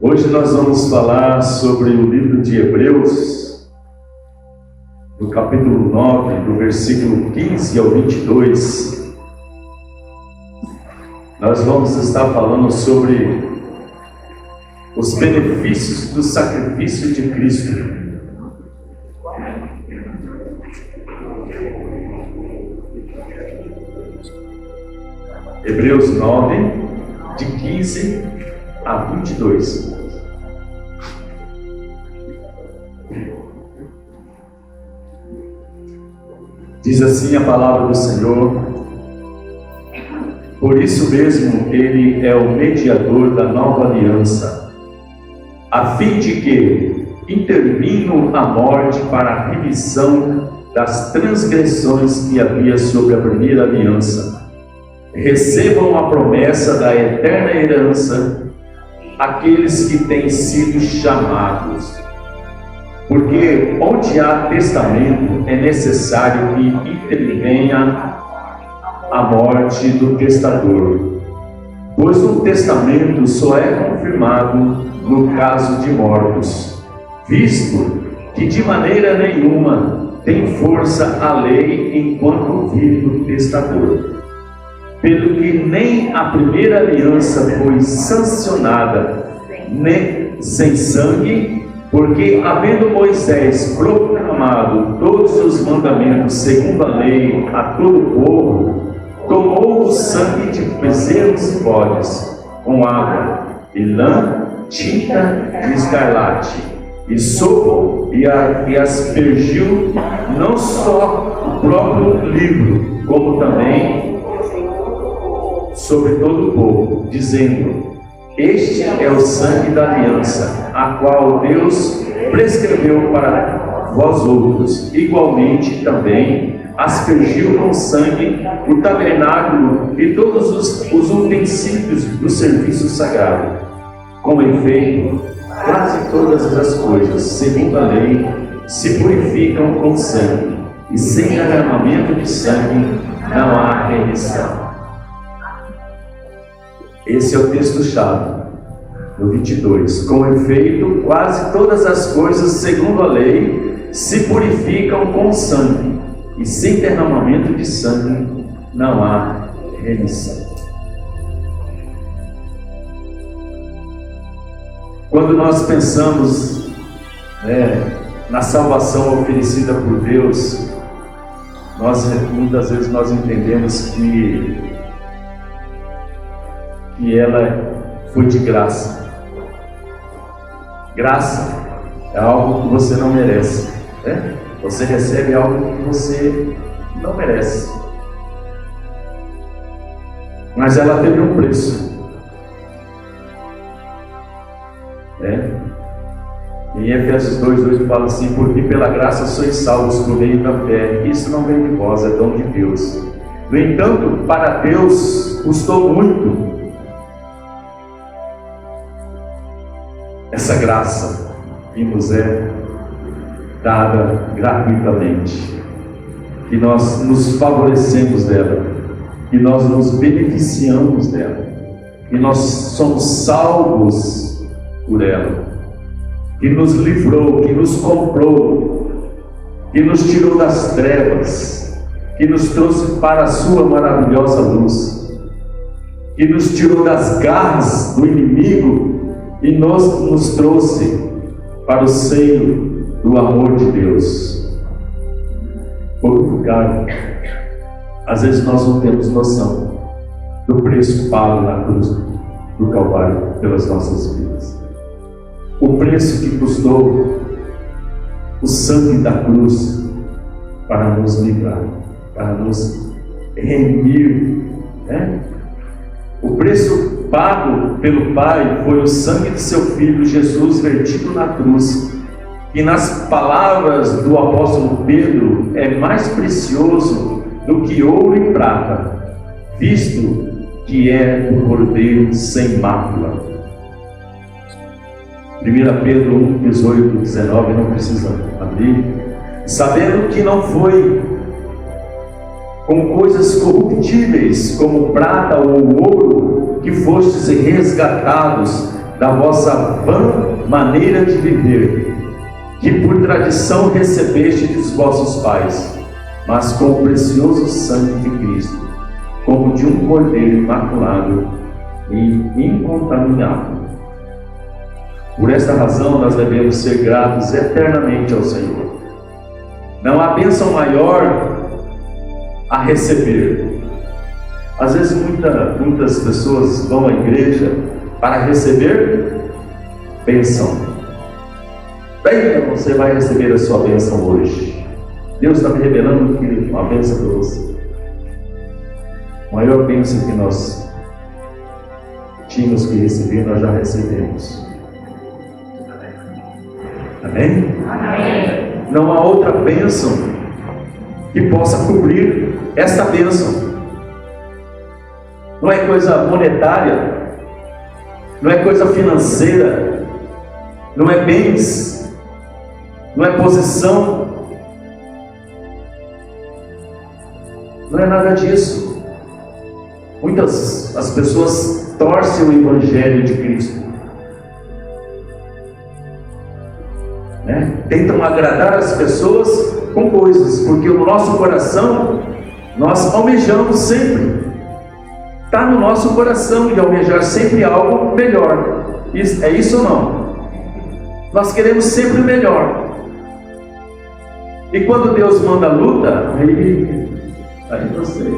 Hoje nós vamos falar sobre o livro de Hebreus, no capítulo 9, do versículo 15 ao 22. Nós vamos estar falando sobre os benefícios do sacrifício de Cristo. Hebreus 9, de 15 a 22. Diz assim a palavra do Senhor: por isso mesmo ele é o mediador da nova aliança, a fim de que, intervindo a morte para a remissão das transgressões que havia sobre a primeira aliança, recebam a promessa da eterna herança aqueles que têm sido chamados. Porque onde há testamento é necessário que intervenha a morte do testador, pois o testamento só é confirmado no caso de mortos, visto que de maneira nenhuma tem força a lei enquanto vive o testador. Pelo que nem a primeira aliança foi sancionada nem sem sangue, porque havendo Moisés proclamado todos os mandamentos segundo a lei a todo o povo, tomou o sangue de bezerros e bodes com água e lã, tinta de escarlate e sopo, e aspergiu não só o próprio livro, como também sobre todo o povo, dizendo: este é o sangue da aliança, a qual Deus prescreveu para vós outros. Igualmente também aspergiu com sangue o tabernáculo e todos os utensílios do serviço sagrado. Com efeito, quase todas as coisas, segundo a lei, se purificam com sangue, e sem derramamento de sangue não há remissão. Esse é o texto-chave, no 22. Com efeito, quase todas as coisas, segundo a lei, se purificam com sangue, e sem derramamento de sangue não há remissão. Quando nós pensamos na salvação oferecida por Deus, muitas vezes nós entendemos que ela foi de graça. Graça é algo que você não merece, né? Você recebe algo que você não merece, mas ela teve um preço, né? Em Efésios 2:8 fala assim: porque pela graça sois salvos por meio da fé, isso não vem de vós, é dom de Deus. No entanto, para Deus custou muito essa graça que nos é dada gratuitamente, que nós nos favorecemos dela, que nós nos beneficiamos dela, que nós somos salvos por ela, que nos livrou, que nos comprou, que nos tirou das trevas, que nos trouxe para a sua maravilhosa luz, que nos tirou das garras do inimigo e nos trouxe para o seio do amor de Deus. Por caro, às vezes nós não temos noção do preço pago na cruz do Calvário pelas nossas vidas. O preço que custou o sangue da cruz para nos livrar, para nos remir, né? O preço pago pelo Pai foi o sangue de seu Filho Jesus vertido na cruz, que nas palavras do apóstolo Pedro é mais precioso do que ouro e prata, visto que é o Cordeiro sem mácula. 1 Pedro 1, 18, 19, não precisa abrir. Sabendo que não foi com coisas corruptíveis, como prata ou ouro, que fostes resgatados da vossa vã maneira de viver, que por tradição recebeste dos vossos pais, mas com o precioso sangue de Cristo, como de um cordeiro imaculado e incontaminável. Por esta razão nós devemos ser gratos eternamente ao Senhor. Não há bênção maior a receber. Às vezes muitas pessoas vão à igreja para receber bênção. Bem, você vai receber a sua bênção hoje. Deus está me revelando que uma bênção para você. A maior bênção que nós tínhamos que receber, nós já recebemos. Amém? Amém. Não há outra bênção que possa cobrir esta bênção. Não é coisa monetária, não é coisa financeira, não é bens, não é posição, não é nada disso. Muitas as pessoas torcem o Evangelho de Cristo, tentam agradar as pessoas com coisas, porque o nosso coração, nós almejamos sempre, está no nosso coração de almejar sempre algo melhor. É isso ou não? Nós queremos sempre o melhor. E quando Deus manda luta, aí você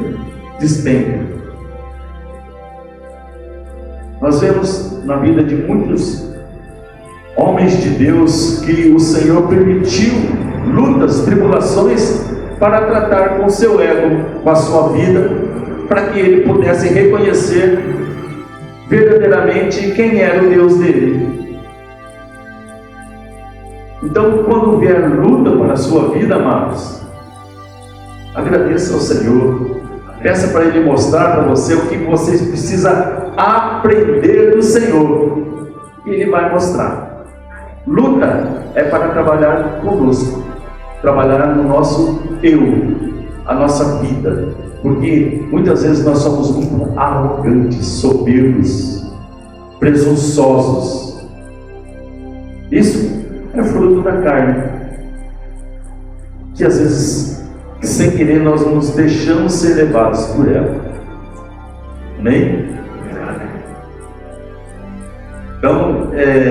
despenca. Nós vemos na vida de muitos homens de Deus que o Senhor permitiu lutas, tribulações para tratar com o seu ego, com a sua vida, para que ele pudesse reconhecer verdadeiramente quem era o Deus dele. Então, quando vier luta para a sua vida, amados, agradeça ao Senhor, peça para Ele mostrar para você o que você precisa aprender do Senhor, e Ele vai mostrar. Luta é para trabalhar conosco, trabalhar no nosso eu, a nossa vida, porque muitas vezes nós somos muito arrogantes, soberbos, presunçosos. Isso é fruto da carne, que às vezes, sem querer, nós nos deixamos ser levados por ela. Amém? Então,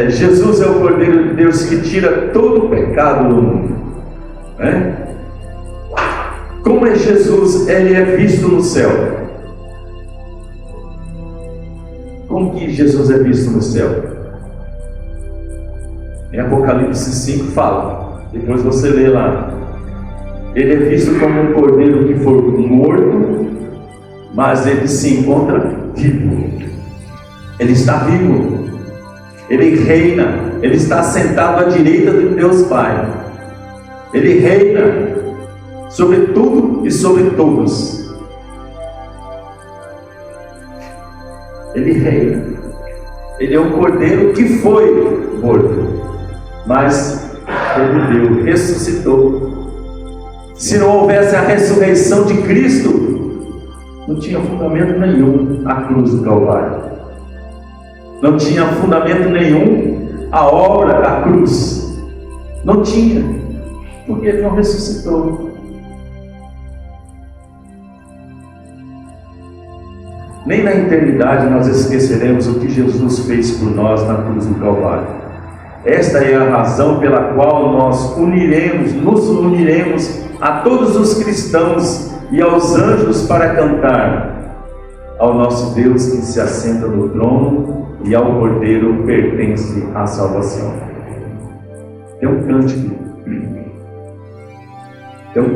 Jesus é o Cordeiro de Deus que tira todo o pecado do mundo. Como é Jesus? Ele é visto no céu. Como que Jesus é visto no céu? Em Apocalipse 5 fala, depois você lê lá. Ele é visto como um cordeiro que foi morto, mas ele se encontra vivo. Ele está vivo. Ele reina. Ele está sentado à direita de Deus Pai. Ele reina sobre tudo e sobre todos. Ele reina. Ele é um cordeiro que foi morto, mas ele ressuscitou. Se não houvesse a ressurreição de Cristo, não tinha fundamento nenhum a cruz do Calvário. Não tinha fundamento nenhum a obra da cruz. Não tinha, porque Ele não ressuscitou. Nem na eternidade nós esqueceremos o que Jesus fez por nós na cruz do Calvário. Esta é a razão pela qual nós nos uniremos a todos os cristãos e aos anjos para cantar ao nosso Deus que se assenta no trono e ao Cordeiro pertence a salvação. Tem um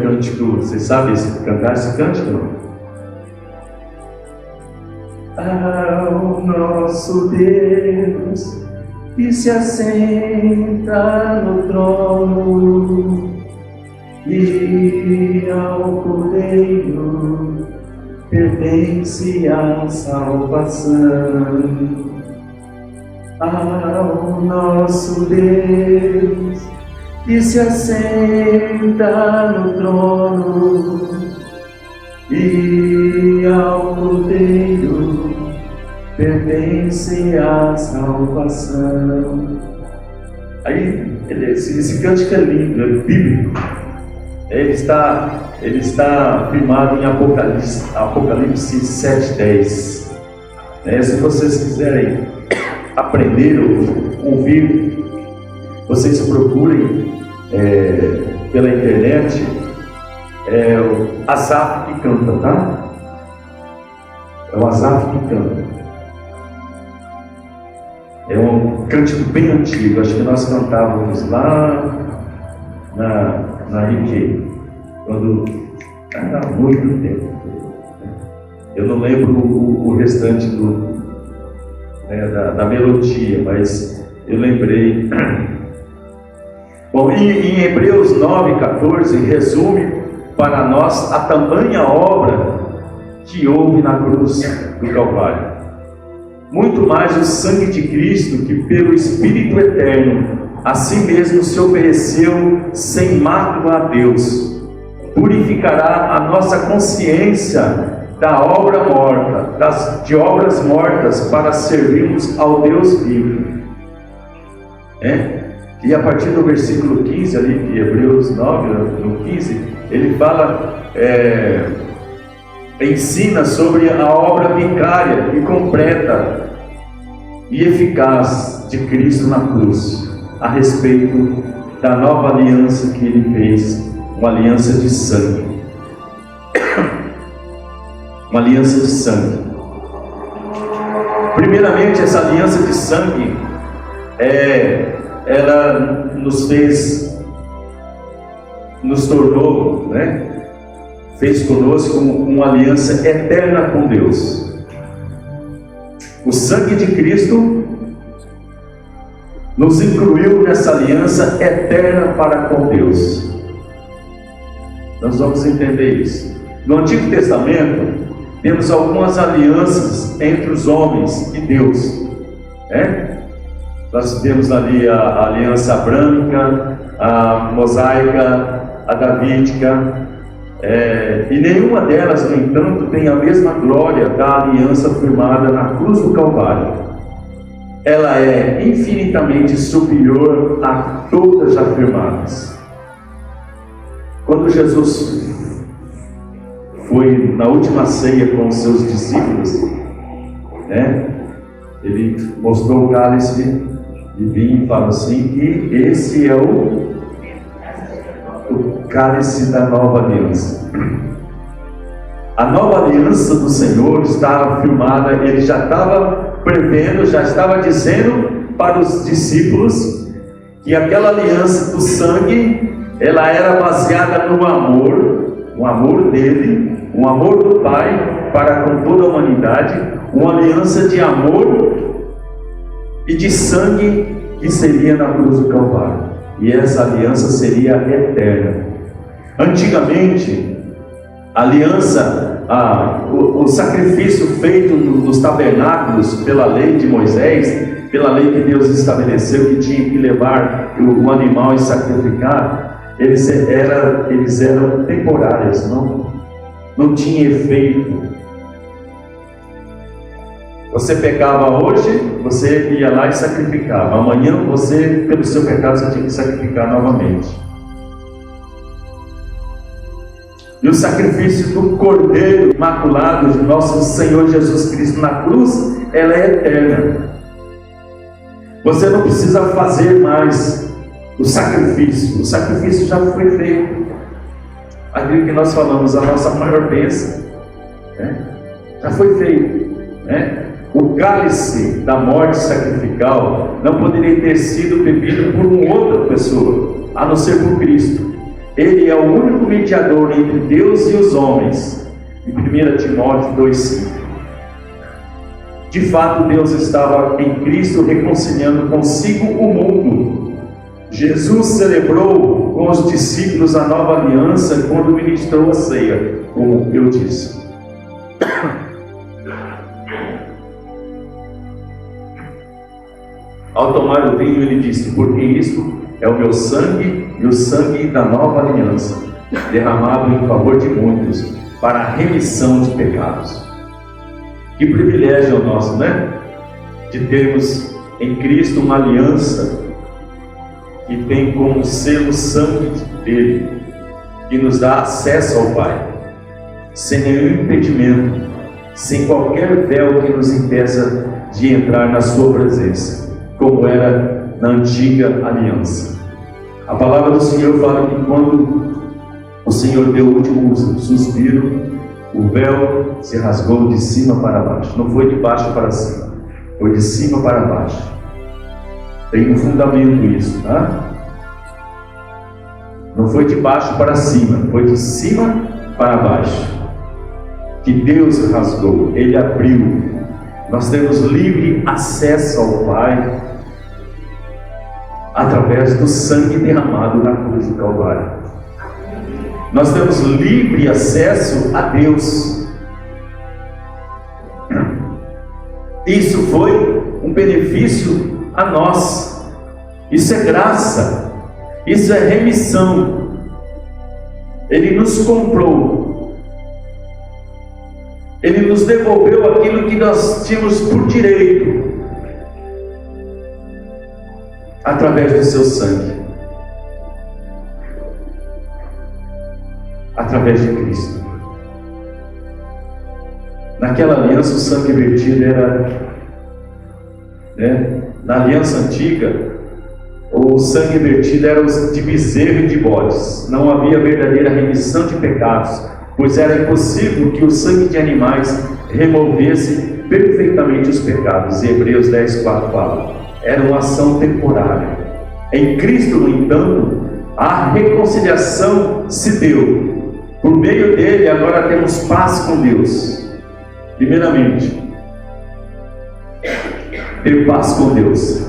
cântico, vocês sabem cantar esse cântico? Não? Ao nosso Deus que se assenta no trono e ao Cordeiro pertence a salvação. Ao nosso Deus que se assenta no trono e ao Cordeiro pertence à salvação. Aí, esse cântico é lindo, é bíblico. Ele está firmado em Apocalipse 7:10. Se vocês quiserem aprender ou ouvir, vocês procurem pela internet o Asaf que canta, tá? É o Asaf que canta. É um cântico bem antigo, acho que nós cantávamos lá na Riquet, quando há muito tempo. Eu não lembro o restante da melodia, mas eu lembrei. Bom, em Hebreus 9:14 resume para nós a tamanha obra que houve na cruz do Calvário. Muito mais o sangue de Cristo, que pelo Espírito Eterno a si mesmo se ofereceu sem mácula a Deus, purificará a nossa consciência da obra morta, de obras mortas, para servirmos ao Deus vivo. E a partir do versículo 15 ali, de Hebreus 9, no 15, ele fala, ensina sobre a obra vicária e completa e eficaz de Cristo na cruz, a respeito da nova aliança que ele fez, uma aliança de sangue. Uma aliança de sangue. Primeiramente, essa aliança de sangue, ela nos tornou, fez conosco uma aliança eterna com Deus. O sangue de Cristo nos incluiu nessa aliança eterna para com Deus. Nós vamos entender isso. No Antigo Testamento, temos algumas alianças entre os homens e Deus. Nós temos ali a aliança branca, a mosaica, a davídica, e nenhuma delas, no entanto, tem a mesma glória da aliança firmada na cruz do Calvário. Ela é infinitamente superior a todas já firmadas. Quando Jesus foi na última ceia com os seus discípulos, ele mostrou o cálice de vinho e falou assim, que esse é o cálice da nova aliança. A nova aliança do Senhor estava firmada, ele já estava prevendo, já estava dizendo para os discípulos que aquela aliança do sangue, ela era baseada no amor, o amor dele, o amor do Pai para com toda a humanidade, uma aliança de amor e de sangue que seria na cruz do Calvário. E essa aliança seria eterna. Antigamente, a aliança, o sacrifício feito nos tabernáculos pela lei de Moisés, pela lei que Deus estabeleceu, que tinha que levar o animal e sacrificar, eles eram temporários, não tinha efeito. Você pecava hoje, você ia lá e sacrificava. Amanhã você, pelo seu pecado, você tinha que sacrificar novamente. E o sacrifício do Cordeiro Imaculado de nosso Senhor Jesus Cristo na cruz, ela é eterna. Você não precisa fazer mais o sacrifício já foi feito. Aquilo que nós falamos, a nossa maior bênção, já foi feito. O cálice da morte sacrificial não poderia ter sido bebido por uma outra pessoa, a não ser por Cristo. Ele é o único mediador entre Deus e os homens. Em 1 Timóteo 2,5. De fato, Deus estava em Cristo reconciliando consigo o mundo. Jesus celebrou com os discípulos a nova aliança quando ministrou a ceia, como eu disse. Ao tomar o vinho, ele disse: porque isto é o meu sangue e o sangue da nova aliança, derramado em favor de muitos, para a remissão de pecados. Que privilégio é o nosso, né? De termos em Cristo uma aliança que tem como selo o sangue dele, que nos dá acesso ao Pai, sem nenhum impedimento, sem qualquer véu que nos impeça de entrar na sua presença, como era na antiga aliança. A palavra do Senhor fala que quando o Senhor deu o último suspiro, o véu se rasgou de cima para baixo. Não foi de baixo para cima, foi de cima para baixo. Tem um fundamento isso, tá? Não foi de baixo para cima, foi de cima para baixo. Que Deus rasgou, Ele abriu. Nós temos livre acesso ao Pai através do sangue derramado na cruz do Calvário. Nós temos livre acesso a Deus. Isso foi um benefício a nós. Isso é graça. Isso é remissão. Ele nos comprou. Ele nos devolveu aquilo que nós tínhamos por direito, através do seu sangue, através de Cristo. Naquela aliança o sangue vertido era, na aliança antiga, o sangue vertido era de bezerro e de bodes. Não havia verdadeira remissão de pecados, pois era impossível que o sangue de animais removesse perfeitamente os pecados. E Hebreus 10:4 fala: era uma ação temporária. Em Cristo, no entanto, a reconciliação se deu. Por meio dele, agora temos paz com Deus. Primeiramente, ter paz com Deus.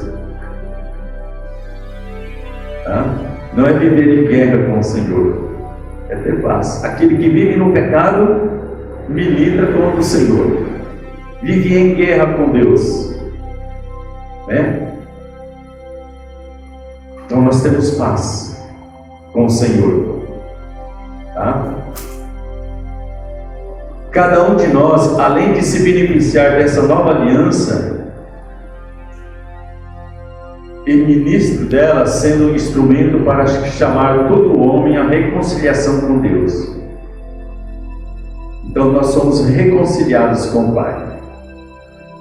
Não é viver em guerra com o Senhor, é ter paz. Aquele que vive no pecado milita contra o Senhor, vive em guerra com Deus, Então nós temos paz com o Senhor, tá? Cada um de nós, além de se beneficiar dessa nova aliança e ministro dela, sendo um instrumento para chamar todo homem à reconciliação com Deus. Então nós somos reconciliados com o Pai.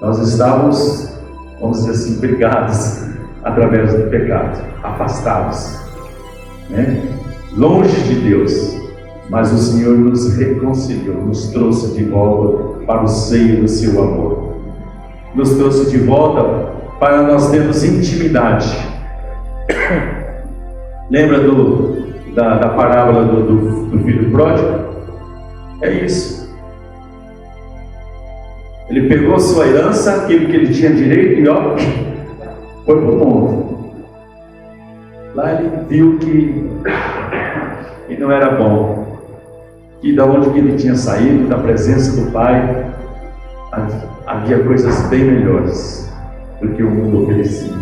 Nós estávamos, vamos dizer assim, brigados através do pecado, afastados, longe de Deus. Mas o Senhor nos reconciliou, nos trouxe de volta para o seio do seu amor, nos trouxe de volta para nós termos intimidade. Lembra da parábola do filho pródigo? É isso. Ele pegou a sua herança, aquilo que ele tinha direito, e foi para o mundo. Lá ele viu que não era bom, que da onde que ele tinha saído, da presença do Pai, havia coisas bem melhores do que o mundo oferecia.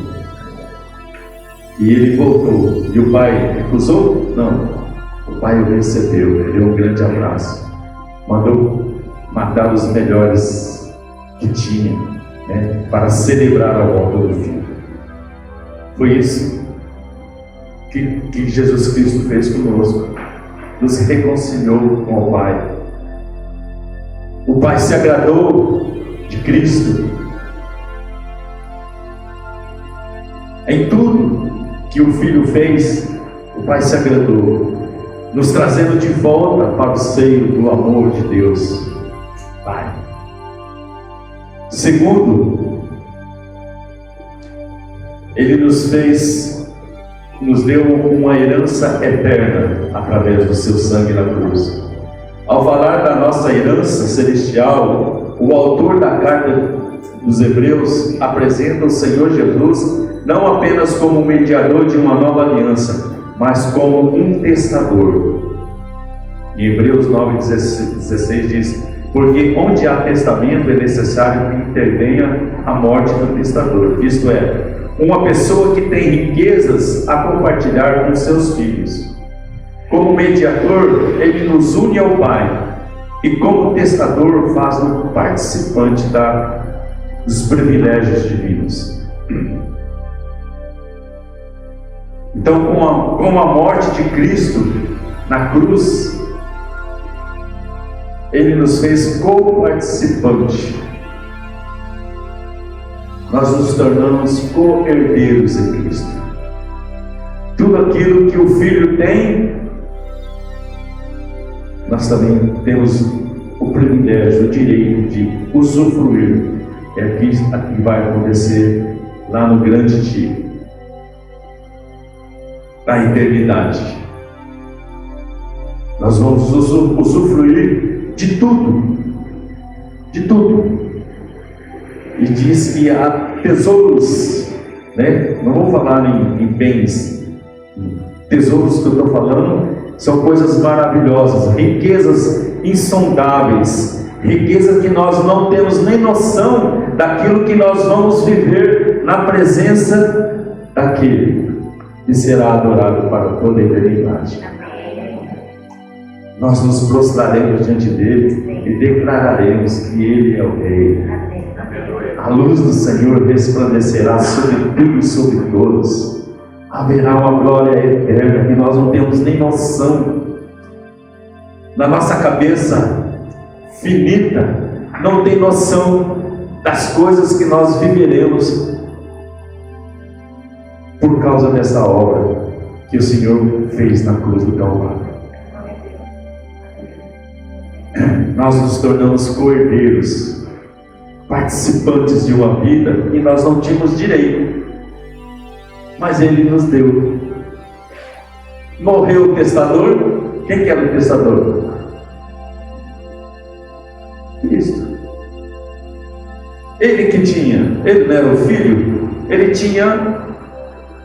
E ele voltou. E o Pai recusou? Não. O Pai o recebeu, ele deu um grande abraço, mandou matar os melhores que tinha, para celebrar a volta do Filho. Foi isso que Jesus Cristo fez conosco, nos reconciliou com o Pai. O Pai se agradou de Cristo. Em tudo que o Filho fez, o Pai se agradou, nos trazendo de volta para o seio do amor de Deus Pai. Segundo, Ele nos deu uma herança eterna através do seu sangue na cruz. Ao falar da nossa herança celestial, o autor da carta dos Hebreus apresenta o Senhor Jesus não apenas como mediador de uma nova aliança, mas como um testador. Em Hebreus 9:16 diz: porque onde há testamento é necessário que intervenha a morte do testador, isto é, uma pessoa que tem riquezas a compartilhar com seus filhos. Como mediador, ele nos une ao Pai, e como testador faz-no participante dos privilégios divinos. Então, com a morte de Cristo na cruz, Ele nos fez co-participante. Nós nos tornamos co-herdeiros em Cristo. Tudo aquilo que o Filho tem, nós também temos o privilégio, o direito de usufruir. É aqui que vai acontecer lá no grande dia, na eternidade. Nós vamos usufruir de tudo, de tudo. E diz que há tesouros, né? Não vou falar em bens. Tesouros que eu estou falando são coisas maravilhosas, riquezas insondáveis, riqueza que nós não temos nem noção daquilo que nós vamos viver na presença daquele que será adorado para toda a eternidade. Nós nos prostraremos diante dele e declararemos que ele é o Rei. A luz do Senhor resplandecerá sobre tudo e sobre todos. Haverá uma glória eterna que nós não temos nem noção. Na nossa cabeça finita, não tem noção das coisas que nós viveremos por causa dessa obra que o Senhor fez na cruz do Calvário. Nós nos tornamos co-herdeiros, participantes de uma vida que nós não tínhamos direito, mas Ele nos deu. Morreu o testador. Quem que era o testador? Cristo. Ele que tinha, ele não era o filho, ele tinha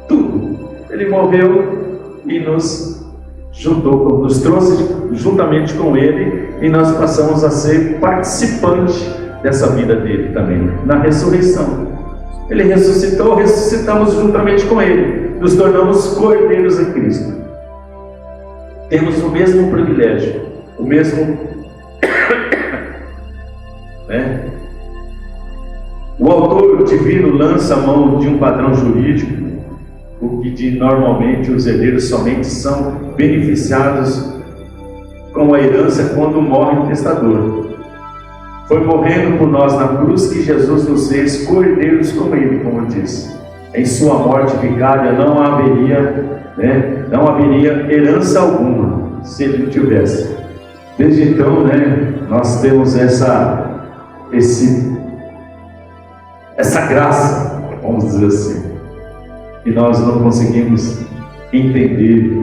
tudo. Ele morreu e nos juntou, nos trouxe juntamente com ele, e nós passamos a ser participantes dessa vida dele também, na ressurreição. Ele ressuscitou, ressuscitamos juntamente com ele, nos tornamos co-herdeiros em Cristo. Temos o mesmo privilégio, o mesmo né? O autor divino lança a mão de um padrão jurídico, o que normalmente os herdeiros somente são beneficiados com a herança quando morre o testador. Foi morrendo por nós na cruz que Jesus nos fez co-herdeiros com Ele, como eu disse. Em sua morte vicária não haveria herança alguma, se Ele não tivesse. Desde então, nós temos essa graça, vamos dizer assim, e nós não conseguimos entender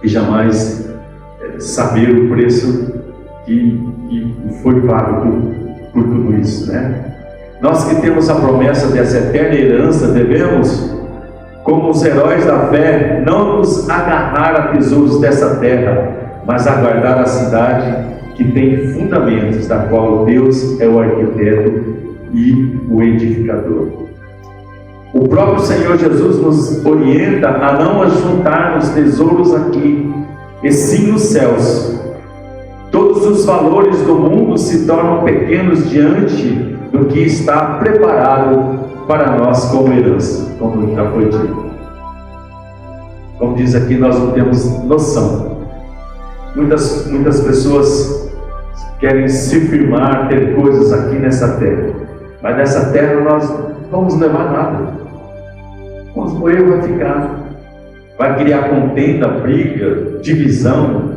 e jamais saber o preço que foi pago por tudo isso, Nós que temos a promessa dessa eterna herança, devemos, como os heróis da fé, não nos agarrar a tesouros dessa terra, mas aguardar a cidade que tem fundamentos, da qual Deus é o arquiteto e o edificador. O próprio Senhor Jesus nos orienta a não ajuntarmos tesouros aqui, e sim nos céus. Todos os valores do mundo se tornam pequenos diante do que está preparado para nós como herança, como já foi dito. Como diz aqui, nós não temos noção. Muitas pessoas querem se firmar, ter coisas aqui nessa terra, mas nessa terra nós não vamos levar nada. Vamos morrer, vai ficar. Vai criar contenda, briga, divisão,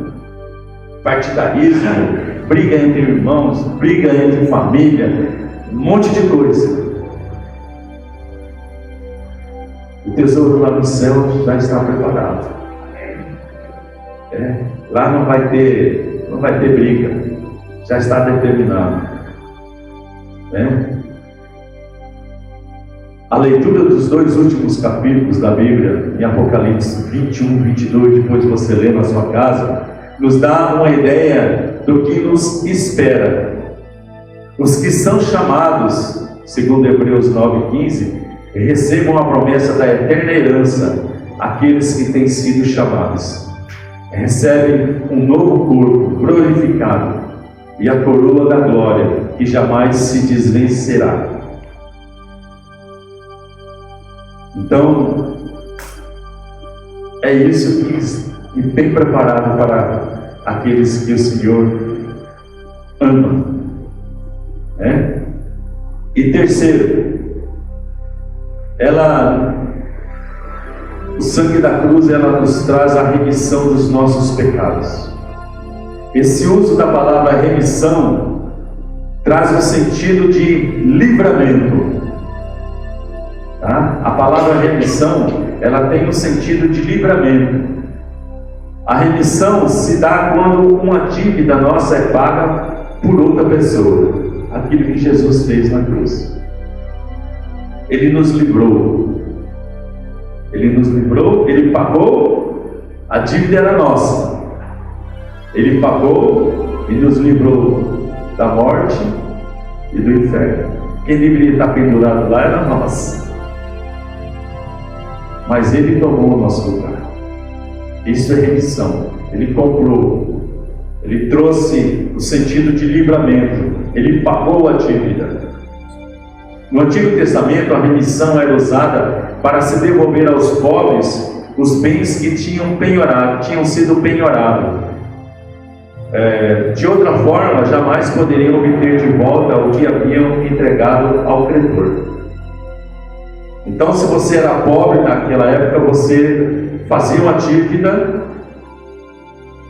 partidarismo, briga entre irmãos, briga entre família, um monte de coisa. O tesouro lá no céu já está preparado. Lá não vai ter briga, já está determinado. A leitura dos 2 últimos capítulos da Bíblia, em Apocalipse 21, 22, depois você lê na sua casa, nos dá uma ideia do que nos espera. Os que são chamados, segundo Hebreus 9,15, recebam a promessa da eterna herança, aqueles que têm sido chamados. Recebem um novo corpo glorificado, e a coroa da glória, que jamais se desvencerá. Então, é isso que tem preparado para aqueles que o Senhor ama, né? E terceiro, o sangue da cruz, ela nos traz a remissão dos nossos pecados. Esse uso da palavra remissão traz o sentido de livramento, tá? A palavra remissão, ela tem o sentido de livramento. A remissão se dá quando uma dívida nossa é paga por outra pessoa, aquilo que Jesus fez na cruz. Ele nos livrou, Ele pagou, a dívida era nossa, Ele pagou e nos livrou da morte e do inferno. Quem deveria estar pendurado lá era nós, mas Ele tomou o nosso lugar. Isso é remissão. Ele comprou, Ele trouxe o sentido de livramento, Ele pagou a dívida. No Antigo Testamento, a remissão era usada para se devolver aos pobres os bens que tinham sido penhorados. De outra forma, jamais poderiam obter de volta o que haviam entregado ao credor. Então, se você era pobre naquela época, você fazia uma dívida,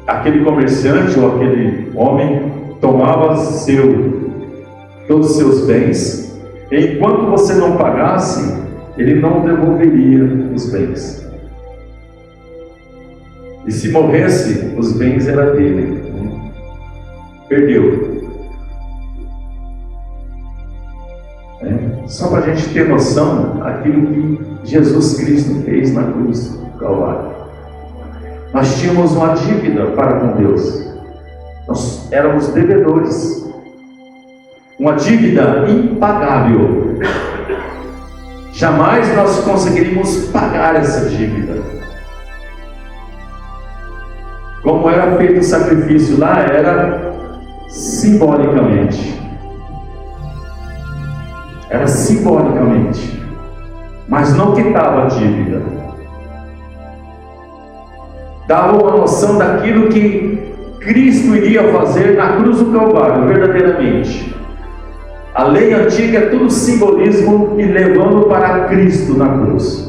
aquele comerciante ou aquele homem tomava todos os seus bens, e enquanto você não pagasse, ele não devolveria os bens. E se morresse, os bens eram dele. Perdeu. Só para a gente ter noção aquilo que Jesus Cristo fez na cruz do Calvário. Nós tínhamos uma dívida para com Deus. Nós éramos devedores. Uma dívida impagável. Jamais nós conseguiríamos pagar essa dívida. Como era feito o sacrifício lá, era simbolicamente. Era simbolicamente. Mas não quitava a dívida. Dava uma noção daquilo que Cristo iria fazer na cruz do Calvário, verdadeiramente. A lei antiga é tudo simbolismo e levando para Cristo na cruz.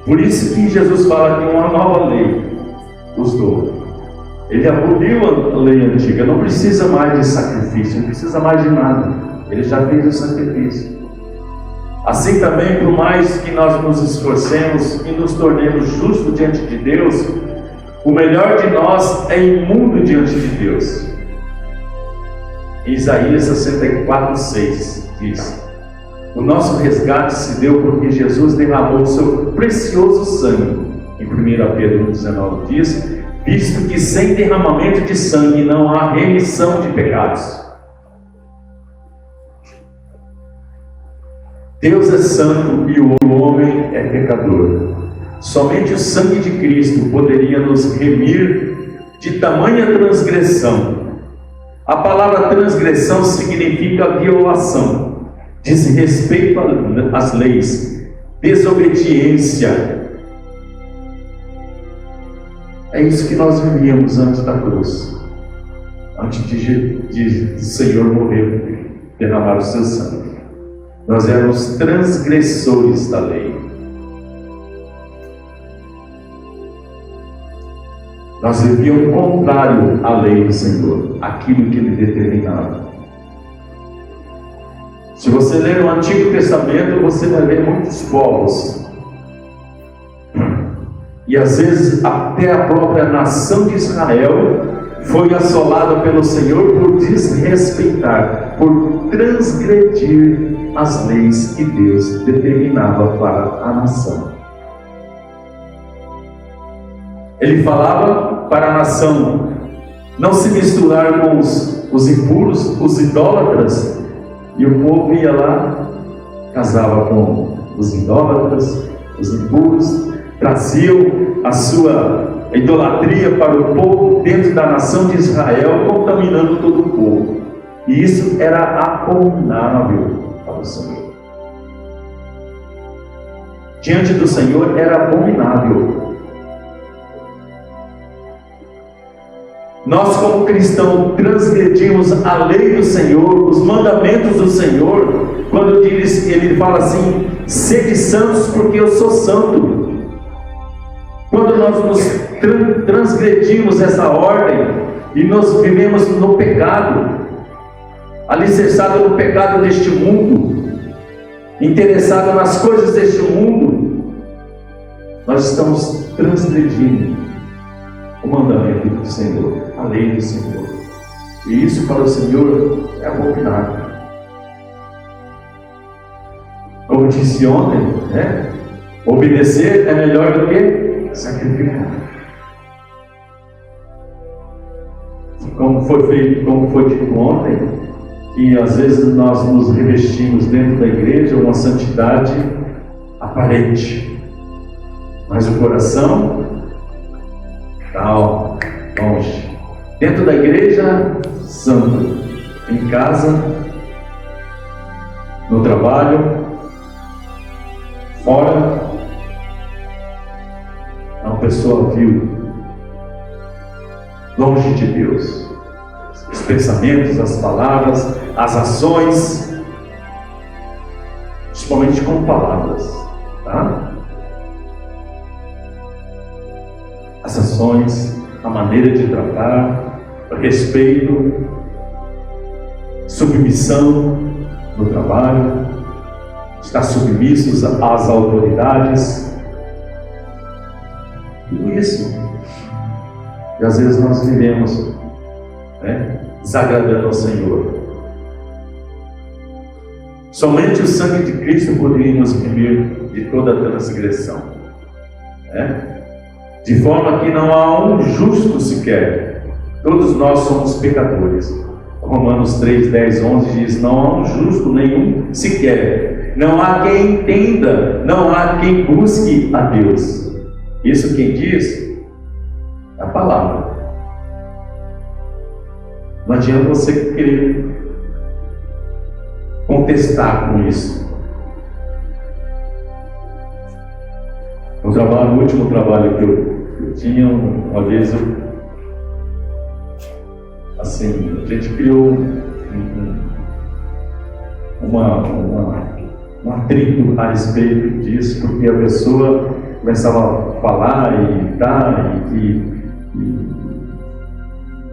Por isso que Jesus fala que uma nova lei os dou. Ele aboliu a lei antiga, não precisa mais de sacrifício, não precisa mais de nada. Ele já fez o sacrifício. Assim também, por mais que nós nos esforcemos e nos tornemos justos diante de Deus, o melhor de nós é imundo diante de Deus. Isaías 64:6 diz: o nosso resgate se deu porque Jesus derramou o seu precioso sangue. Em 1 Pedro 19 diz: visto que sem derramamento de sangue não há remissão de pecados. Deus é santo e o homem é pecador. Somente o sangue de Cristo poderia nos remir de tamanha transgressão. A palavra transgressão significa violação, desrespeito às leis, desobediência. É isso que nós vivíamos antes da cruz, antes de o Senhor morrer, derramar o seu sangue. Nós éramos transgressores da lei. Nós vivíamos contrário à lei do Senhor, aquilo que Ele determinava. Se você ler o Antigo Testamento, você vai ver muitos povos. E às vezes até a própria nação de Israel foi assolada pelo Senhor por desrespeitar, por transgredir as leis que Deus determinava para a nação. Ele falava para a nação não se misturar com os impuros, os idólatras, e o povo ia lá, casava com os idólatras, os impuros, traziam a sua a idolatria para o povo dentro da nação de Israel, contaminando todo o povo. E isso era abominável para o Senhor. Diante do Senhor era abominável. Nós, como cristãos, transgredimos a lei do Senhor, os mandamentos do Senhor, quando ele fala assim: sede santos, porque eu sou santo. Quando nós nos transgredimos essa ordem e nós vivemos no pecado, alicerçado no pecado deste mundo, interessado nas coisas deste mundo, nós estamos transgredindo o mandamento do Senhor, a lei do Senhor. E isso para o Senhor é abominável. Como disse ontem, obedecer é melhor do que sacrificar. Como foi dito ontem, que às vezes nós nos revestimos dentro da igreja uma santidade aparente, mas o coração está longe. Dentro da igreja, santo. Em casa, no trabalho, fora, é uma pessoa vil, longe de Deus. Os pensamentos, as palavras, as ações, principalmente com palavras, tá? As ações, a maneira de tratar, o respeito, submissão no trabalho, estar submissos às autoridades, tudo isso. E às vezes nós vivemos desagradando ao Senhor. Somente o sangue de Cristo poderia nos remir de toda transgressão, de forma que não há um justo sequer. Todos nós somos pecadores. Romanos 3, 10, 11 diz: não há um justo nenhum sequer, não há quem entenda, não há quem busque a Deus. Isso quem diz é a palavra. Não adianta você querer contestar com isso. O último trabalho que eu tinha, uma vez a gente criou um atrito a respeito disso, porque a pessoa começava a falar e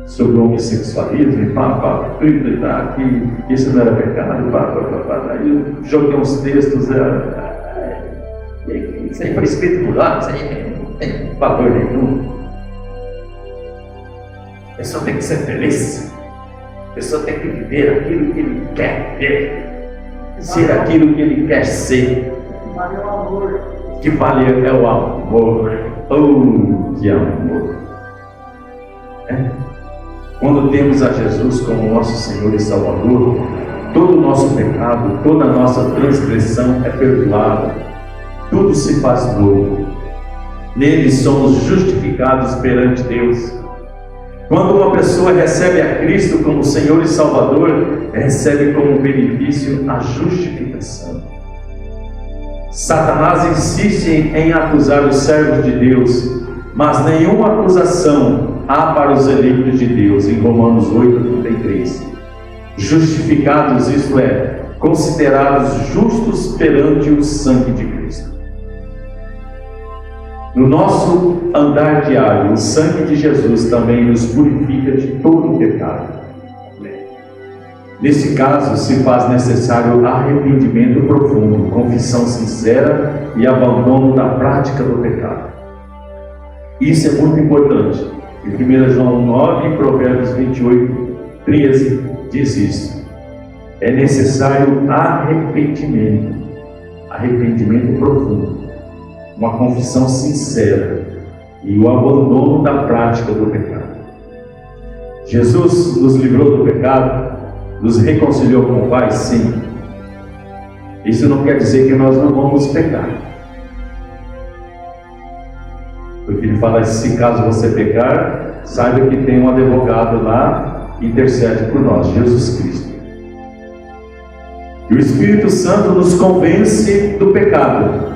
sobre o homossexualismo, que isso não era pecado, aí eu joguei uns textos, isso aí foi escrito por lá, isso aí não tem valor nenhum. A pessoa tem que ser feliz, a pessoa tem que viver aquilo que ele quer ver, ser aquilo que ele quer ser. Que vale é o amor. Oh, que amor! Quando temos a Jesus como nosso Senhor e Salvador, todo o nosso pecado, toda a nossa transgressão é perdoada, tudo se faz novo. Nele somos justificados perante Deus. Quando uma pessoa recebe a Cristo como Senhor e Salvador, recebe como benefício a justificação. Satanás insiste em acusar os servos de Deus, mas nenhuma acusação há para os eleitos de Deus, em Romanos 8:33. Justificados, isto é, considerados justos perante o sangue de Cristo. No nosso andar diário, o sangue de Jesus também nos purifica de todo o pecado. Nesse caso, se faz necessário arrependimento profundo, confissão sincera e abandono da prática do pecado. Isso é muito importante. Em 1 João 9 e Provérbios 28, 13 diz isso. É necessário arrependimento profundo, uma confissão sincera e o abandono da prática do pecado. Jesus nos livrou do pecado, nos reconciliou com o Pai, sim. Isso não quer dizer que nós não vamos pecar, porque Porque ele fala: se caso você pecar, saiba que tem um advogado lá que intercede por nós, Jesus Cristo. E o Espírito Santo nos convence do pecado,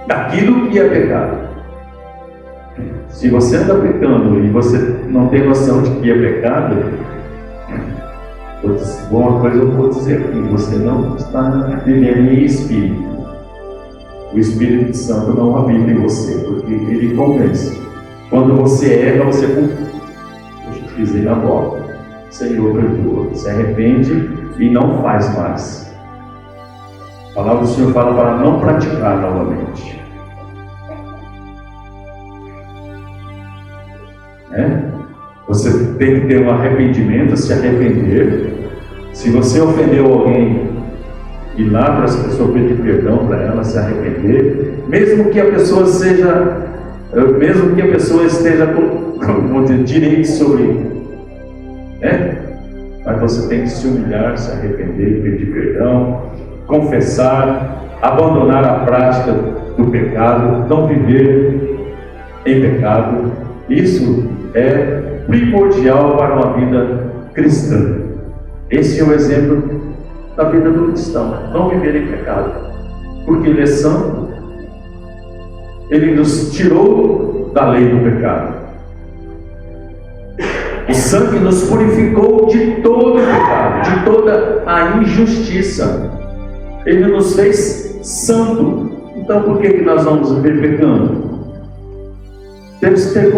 daquilo que é pecado. Se você anda pecando e você não tem noção de que é pecado, uma coisa eu vou dizer aqui: você não está vivendo em espírito. O Espírito Santo não habita em você, porque ele convence. Quando você erra, você pisei na bola. Senhor, perdoa, se arrepende e não faz mais. A palavra do Senhor fala para não praticar novamente. Você tem que ter um arrependimento, se arrepender. Se você ofendeu alguém, ir lá para essa pessoa pedir perdão para ela, se arrepender, mesmo que a pessoa esteja com direito sobre, mas você tem que se humilhar, se arrepender, pedir perdão, confessar, abandonar a prática do pecado, não viver em pecado. Isso é primordial para uma vida cristã. Esse é o exemplo da vida do cristão: não viver em pecado, porque ele é santo. Ele nos tirou da lei do pecado. O sangue nos purificou de todo o pecado, de toda a injustiça. Ele nos fez santo. Então por que nós vamos viver pecando? Temos que ter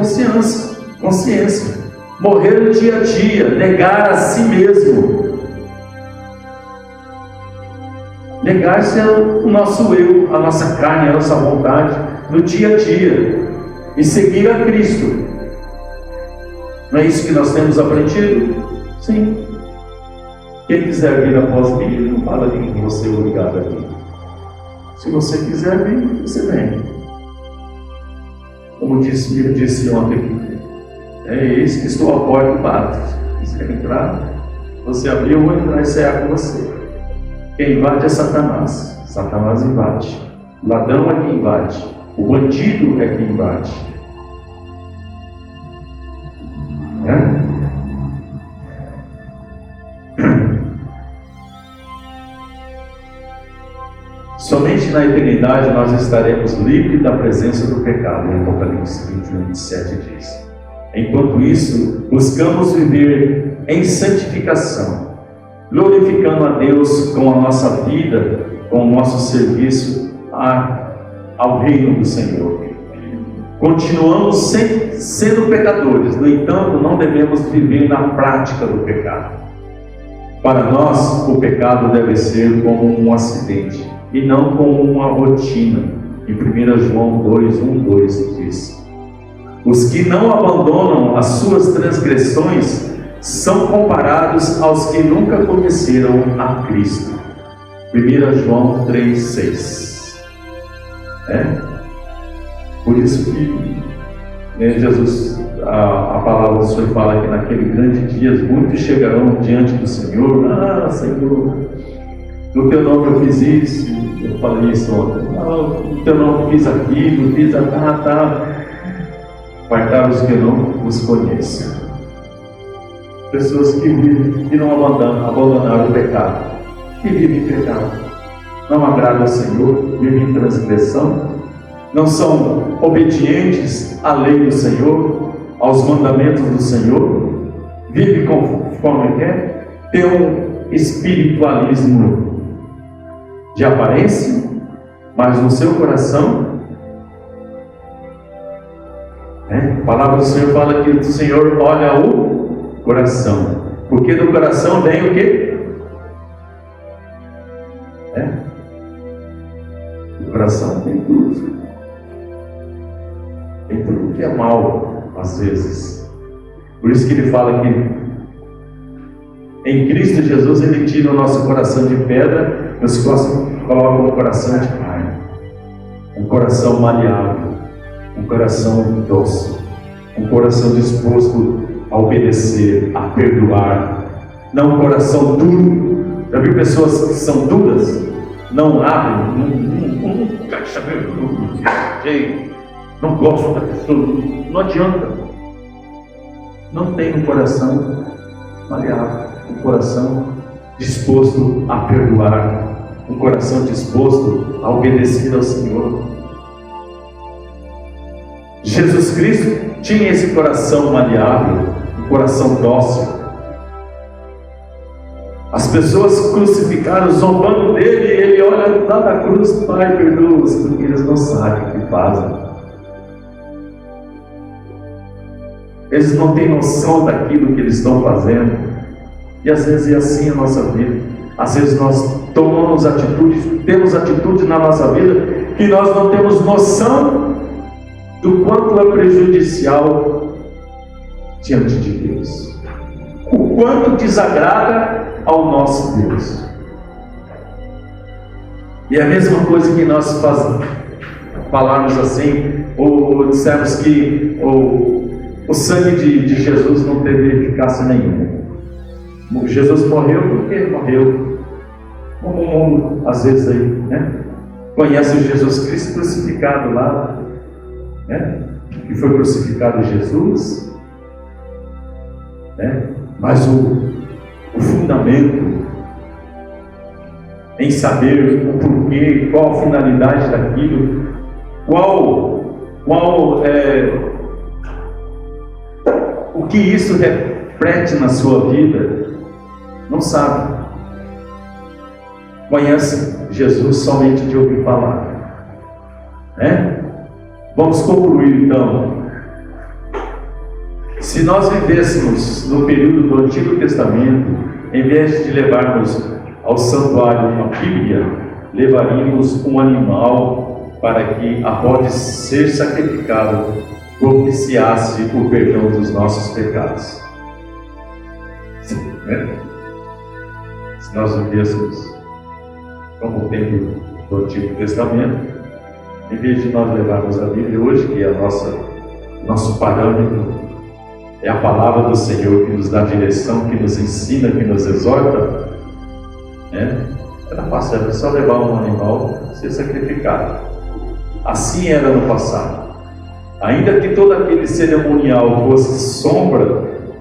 consciência, morrer no dia a dia, negar a si mesmo, negar-se ao nosso eu, a nossa carne, a nossa vontade, no dia a dia, e seguir a Cristo. Não é isso que nós temos aprendido? Sim. Quem quiser vir após mim, não fala de que você é obrigado a vir. Se você quiser vir, você vem. Como eu disse ontem, eis que estou à porta e bato. Se quiser entrar, você abrir, eu vou entrar e cear com você. Quem invade é Satanás. Satanás invade. O ladrão é quem invade. O bandido é quem invade. Somente na eternidade nós estaremos livres da presença do pecado. Em Apocalipse 21, 27 diz. Enquanto isso, buscamos viver em santificação, glorificando a Deus com a nossa vida, com o nosso serviço ao reino do Senhor. Continuamos sendo pecadores, no entanto, não devemos viver na prática do pecado. Para nós, o pecado deve ser como um acidente e não como uma rotina. Em 1 João 2, 1, 2 diz: os que não abandonam as suas transgressões são comparados aos que nunca conheceram a Cristo. 1 João 3, 6. Por isso que Jesus, a palavra do Senhor fala que naquele grande dia muitos chegarão diante do Senhor. Senhor, no teu nome eu fiz isso, eu falei isso ontem. No teu nome eu fiz aquilo, fiz Apartar os que não os conhecem. Pessoas que não abandonaram o pecado, que vivem em pecado, não agradam ao Senhor, vivem em transgressão, não são obedientes à lei do Senhor, aos mandamentos do Senhor, vivem conforme quer, tem um espiritualismo de aparência, mas no seu coração, a palavra do Senhor fala que o Senhor olha o coração, porque do coração vem o quê? O coração tem tudo. Tem tudo que é mal, às vezes. Por isso que ele fala que em Cristo Jesus ele tira o nosso coração de pedra, nos coloca um coração de carne, um coração maleável, um coração doce, um coração disposto a obedecer, a perdoar, não um coração duro. Já viu pessoas que são duras? Não abrem, não gosto da pessoa, não adianta. Não tem um coração maleável, um coração disposto a perdoar, um coração disposto a obedecer ao Senhor. Jesus Cristo tinha esse coração maleável, um coração dócil. As pessoas crucificaram, zombando dele, e ele olha lá da cruz: Pai, perdoa-os, porque eles não sabem o que fazem. Eles não têm noção daquilo que eles estão fazendo. E às vezes é assim a nossa vida. Às vezes nós tomamos atitudes, temos atitudes na nossa vida que nós não temos noção do quanto é prejudicial diante de Deus, o quanto desagrada ao nosso Deus. E é a mesma coisa que nós falarmos assim, ou dissermos que o sangue de Jesus não teve eficácia nenhuma. Jesus morreu porque ele morreu. Como o mundo às vezes aí, né? Conhece o Jesus Cristo crucificado lá, né? Que foi crucificado Jesus, né? Mas o fundamento em saber o porquê, qual a finalidade daquilo, o que isso reflete na sua vida, não sabe. Conhece Jesus somente de ouvir falar, né? Vamos concluir então. Se nós vivêssemos no período do Antigo Testamento, em vez de levarmos ao santuário a Bíblia, levaríamos um animal para que, após ser sacrificado, propiciasse o perdão dos nossos pecados. Né? Se nós vivêssemos como o tempo do Antigo Testamento, em vez de nós levarmos a Bíblia hoje, que é nosso parâmetro, é a palavra do Senhor que nos dá direção, que nos ensina, que nos exorta, né? Era fácil, era só levar um animal e ser sacrificado. Assim era no passado. Ainda que todo aquele cerimonial fosse sombra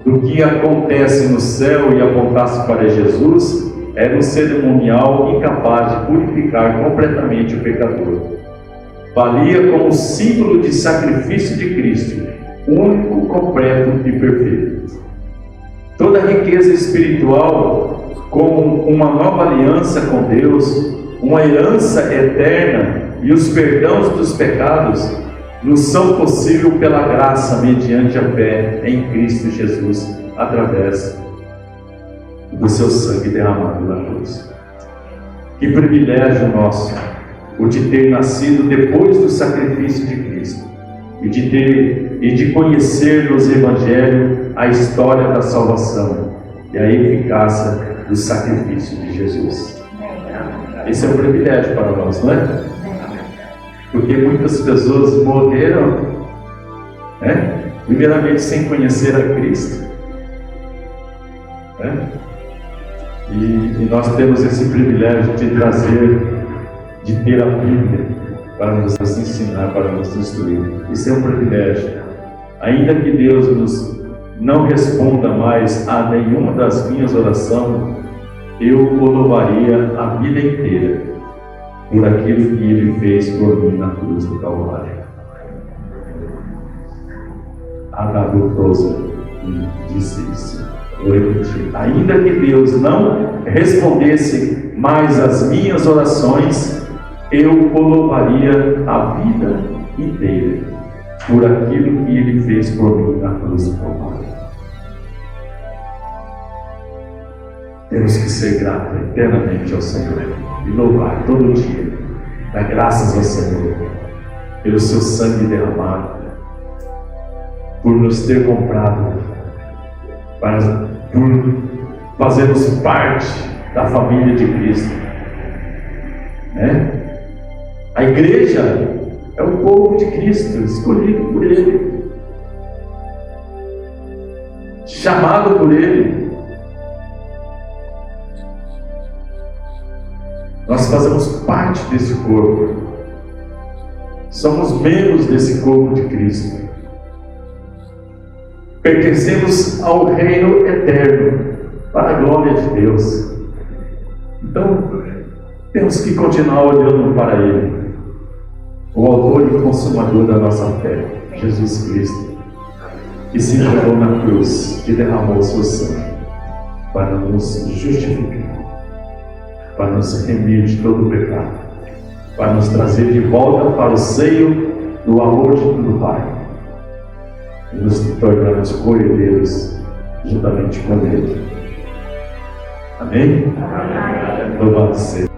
do que acontece no céu e apontasse para Jesus, era um cerimonial incapaz de purificar completamente o pecador. Valia como símbolo de sacrifício de Cristo, único, completo e perfeito. Toda a riqueza espiritual, como uma nova aliança com Deus, uma herança eterna e os perdões dos pecados, nos são possíveis pela graça mediante a fé em Cristo Jesus, através do seu sangue derramado na cruz. Que privilégio nosso o de ter nascido depois do sacrifício de Cristo e de conhecer nos Evangelhos a história da salvação e a eficácia do sacrifício de Jesus. Esse é um privilégio para nós, não é? Porque muitas pessoas morreram, né? Primeiramente sem conhecer a Cristo, né? E nós temos esse privilégio de ter a Bíblia para nos ensinar, para nos instruir. Isso é um privilégio. Ainda que Deus não responda mais a nenhuma das minhas orações, eu o louvaria a vida inteira por aquilo que Ele fez por mim na cruz do Calvário. Nabucodonosor disse isso. Vou repetir. Ainda que Deus não respondesse mais as minhas orações, eu o louvaria a vida inteira por aquilo que Ele fez por mim na cruz do Calvário. Temos que ser gratos eternamente ao Senhor e louvar todo dia, dar graças ao Senhor pelo seu sangue derramado, por nos ter comprado, por fazermos parte da família de Cristo, né? A igreja é o povo de Cristo, escolhido por Ele, chamado por Ele. Nós fazemos parte desse corpo. somos membros desse corpo de Cristo. Pertencemos ao reino eterno, para a glória de Deus. Então, temos que continuar olhando para Ele, o autor e consumador da nossa fé, Jesus Cristo, que se jogou na cruz, que derramou o seu sangue para nos justificar, para nos remir de todo o pecado, para nos trazer de volta para o seio do amor do Pai e nos tornarmos co-herdeiros juntamente com Ele. Amém? Louvado seja.